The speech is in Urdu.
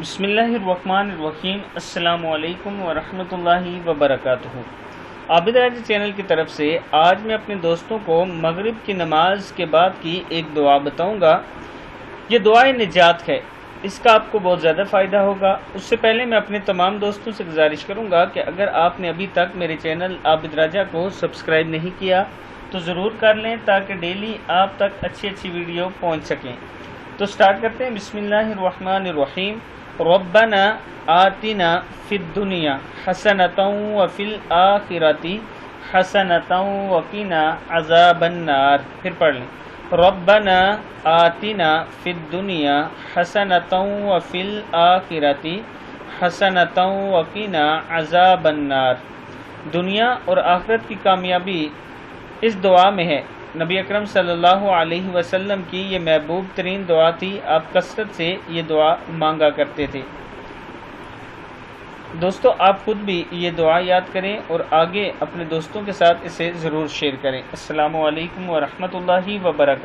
بسم اللہ الرحمن الرحیم۔ السلام علیکم ورحمۃ اللہ وبرکاتہ۔ عابد راجہ چینل کی طرف سے آج میں اپنے دوستوں کو مغرب کی نماز کے بعد کی ایک دعا بتاؤں گا۔ یہ دعائے نجات ہے، اس کا آپ کو بہت زیادہ فائدہ ہوگا۔ اس سے پہلے میں اپنے تمام دوستوں سے گزارش کروں گا کہ اگر آپ نے ابھی تک میرے چینل عابد راجہ کو سبسکرائب نہیں کیا تو ضرور کر لیں تاکہ ڈیلی آپ تک اچھی ویڈیو پہنچ سکیں۔ تو سٹارٹ کرتے ہیں۔ بسم اللہ الرحمن الرحیم۔ ربنا آتنا فی الدنیا حسنۃ وفی الآخرۃ حسنۃ وقنا عذاب النار۔ پھر پڑھ لیں۔ ربنا آتنا فی الدنیا حسنۃ وفی الآخرۃ حسنۃ وقنا عذاب النار۔ دنیا اور آخرت کی کامیابی اس دعا میں ہے۔ نبی اکرم صلی اللہ علیہ وسلم کی یہ محبوب ترین دعا تھی، آپ کثرت سے یہ دعا مانگا کرتے تھے۔ دوستو، آپ خود بھی یہ دعا یاد کریں اور آگے اپنے دوستوں کے ساتھ اسے ضرور شیئر کریں۔ السلام علیکم ورحمۃ اللہ وبرکاتہ۔